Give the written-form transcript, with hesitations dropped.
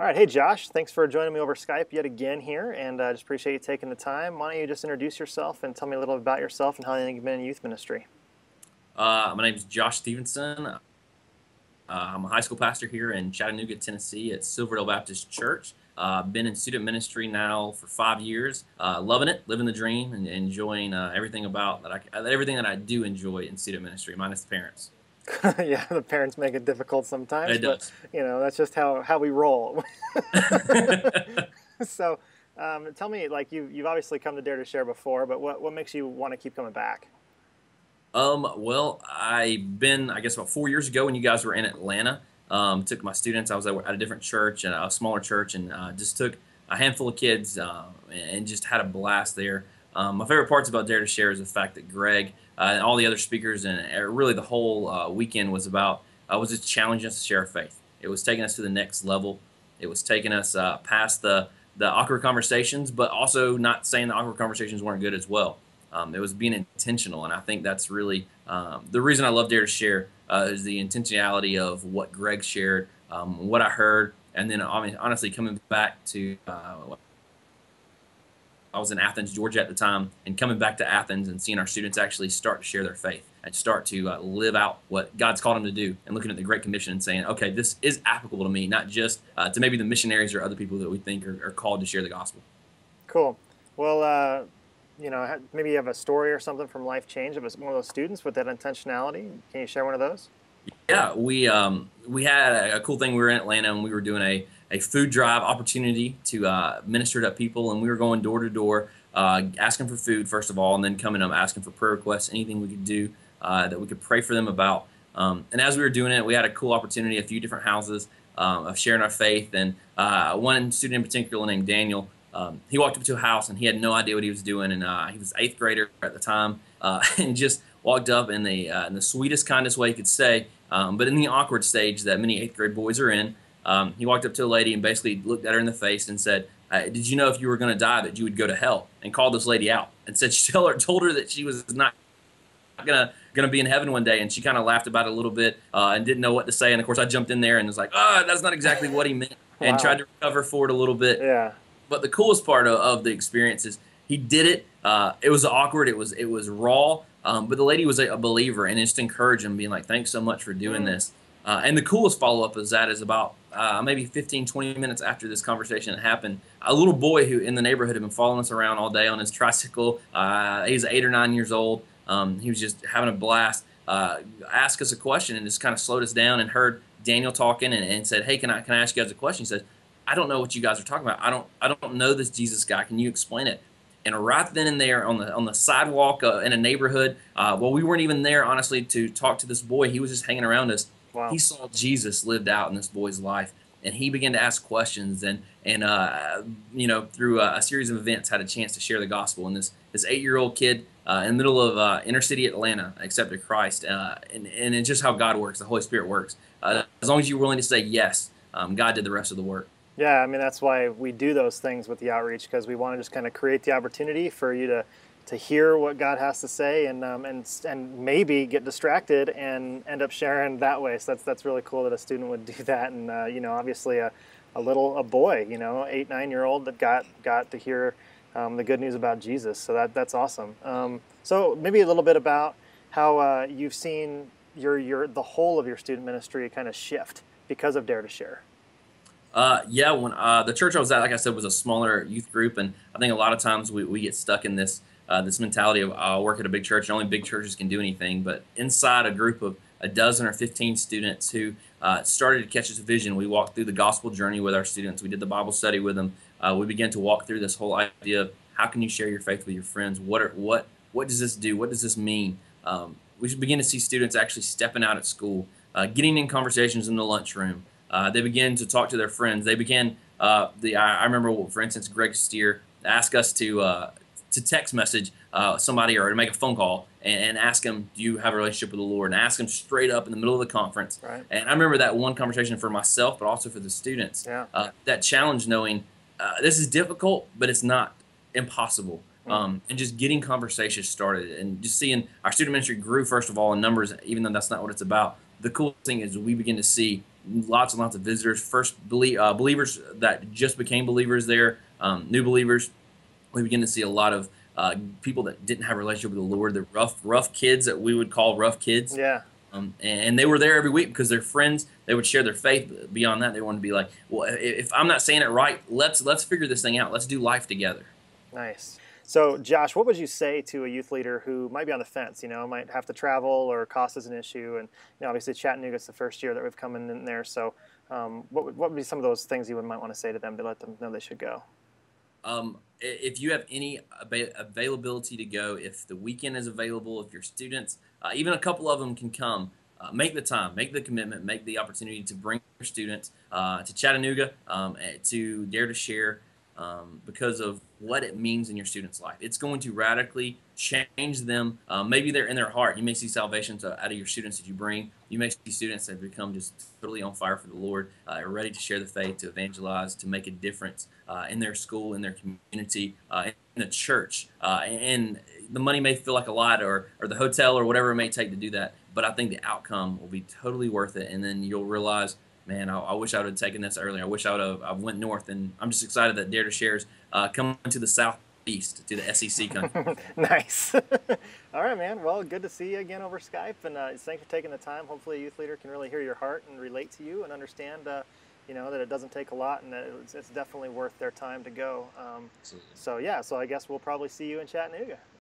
All right. Hey, Josh. Thanks for joining me over Skype yet again here, and I just appreciate you taking the time. Why don't you just introduce yourself and tell me a little about yourself and how long you've been in youth ministry? My name is Josh Stephenson. I'm a high school pastor here in Chattanooga, Tennessee at Silverdale Baptist Church. Been in student ministry now for 5 years. Loving it, living the dream, and enjoying everything about that. Everything that I do enjoy in student ministry, minus the parents. Yeah, the parents make it difficult sometimes, It but does. that's just how we roll. So, tell me, like you've obviously come to Dare to Share before, but what makes you want to keep coming back? Well, I've been, I guess, about 4 years ago when you guys were in Atlanta. Took my students. I was at a different church, a smaller church, and just took a handful of kids and just had a blast there. My favorite parts about Dare to Share is the fact that Greg and all the other speakers and really the whole weekend was just challenging us to share our faith. It was taking us to the next level. It was taking us past the awkward conversations, but also not saying the awkward conversations weren't good as well. It was being intentional, and I think that's really the reason I love Dare to Share is the intentionality of what Greg shared, what I heard, and then I mean, honestly coming back to I was in Athens, Georgia at the time, and coming back to Athens and seeing our students actually start to share their faith and start to live out what God's called them to do, and looking at the Great Commission and saying, okay, this is applicable to me, not just to maybe the missionaries or other people that we think are called to share the gospel. Cool. Well, maybe you have a story or something from Life Change of one of those students with that intentionality. Can you share one of those? Yeah, we had a cool thing. We were in Atlanta and we were doing a food drive opportunity to minister to people, and we were going door to door, asking for food first of all, and then coming up asking for prayer requests, anything we could do that we could pray for them about. And as we were doing it, we had a cool opportunity, a few different houses of sharing our faith, and one student in particular named Daniel. He walked up to a house and he had no idea what he was doing, and he was eighth grader at the time, and just walked up in the sweetest, kindest way he could say, but in the awkward stage that many eighth grade boys are in. He walked up to a lady and basically looked at her in the face and said, "Did you know if you were going to die that you would go to hell?" And called this lady out and said told her that she was not gonna be in heaven one day, and she kind of laughed about it a little bit and didn't know what to say. And of course, I jumped in there and was like, "Oh, that's not exactly what he meant," and tried Wow. to recover for it a little bit. Yeah. But the coolest part of the experience is he did it. It was awkward. It was raw. But the lady was a believer and just encouraged him, being like, "Thanks so much for doing Mm. this." And the coolest follow up is about maybe 15, 20 minutes after this conversation had happened. A little boy who in the neighborhood had been following us around all day on his tricycle. He's 8 or 9 years old. He was just having a blast. Asked us a question and just kind of slowed us down and heard Daniel talking and said, "Hey, can I ask you guys a question?" He said, "I don't know what you guys are talking about. I don't know this Jesus guy. Can you explain it?" And right then and there on the sidewalk in a neighborhood, well, we weren't even there honestly to talk to this boy. He was just hanging around us. He Wow. saw Jesus lived out in this boy's life, and he began to ask questions and through a series of events had a chance to share the gospel. And this 8-year-old kid in the middle of inner city Atlanta accepted Christ, and it's just how God works. The Holy Spirit works. As long as you're willing to say yes, God did the rest of the work. Yeah, I mean that's why we do those things with the outreach, because we want to just kind of create the opportunity for you to hear what God has to say, and maybe get distracted and end up sharing that way. So that's really cool that a student would do that, and obviously a boy, 8, 9 year old that got to hear the good news about Jesus. So that's awesome. So maybe a little bit about how you've seen the whole of your student ministry kind of shift because of Dare to Share. Yeah, when the church I was at, like I said, was a smaller youth group, and I think a lot of times we get stuck in this mentality of I work at a big church, and only big churches can do anything. But inside a group of a dozen or 15 students who started to catch this vision, we walked through the gospel journey with our students. We did the Bible study with them. We began to walk through this whole idea of how can you share your faith with your friends? What does this do? What does this mean? We should begin to see students actually stepping out at school, getting in conversations in the lunchroom. They began to talk to their friends. They began. I remember, for instance, Greg Steer asked us to text message somebody or to make a phone call and ask them, "Do you have a relationship with the Lord?" And ask them straight up in the middle of the conference. Right. And I remember that one conversation for myself, but also for the students. Yeah. That challenge, knowing this is difficult, but it's not impossible. And just getting conversations started and just seeing our student ministry grew, first of all, in numbers, even though that's not what it's about. The cool thing is we begin to see lots and lots of visitors, believers that just became believers there, new believers. We begin to see a lot of people that didn't have a relationship with the Lord, the rough kids that we would call rough kids. Yeah. And they were there every week because their friends, they would share their faith. Beyond that, they wanted to be like, well, if I'm not saying it right, let's figure this thing out. Let's do life together. Nice. So, Josh, what would you say to a youth leader who might be on the fence? You know, might have to travel or cost is an issue, and obviously Chattanooga's the first year that we've come in there. So, what would be some of those things you might want to say to them to let them know they should go? If you have any availability to go, if the weekend is available, if your students, even a couple of them can come, make the time, make the commitment, make the opportunity to bring your students to Chattanooga, to Dare to Share, because of what it means in your students' life. It's going to radically change them. Maybe they're in their heart. You may see salvation out of your students that you bring. You may see students that become just totally on fire for the Lord, are ready to share the faith, to evangelize, to make a difference in their school, in their community, in the church. And the money may feel like a lot, or the hotel, or whatever it may take to do that. But I think the outcome will be totally worth it. And then you'll realize, man, I wish I would have taken this earlier. I wish I went north. And I'm just excited that Dare to Share's coming to the southeast, to the SEC country. Nice. All right, man. Well, good to see you again over Skype, and thanks for taking the time. Hopefully, a youth leader can really hear your heart and relate to you and understand, that it doesn't take a lot, and that it's definitely worth their time to go. Absolutely. So yeah, so I guess we'll probably see you in Chattanooga.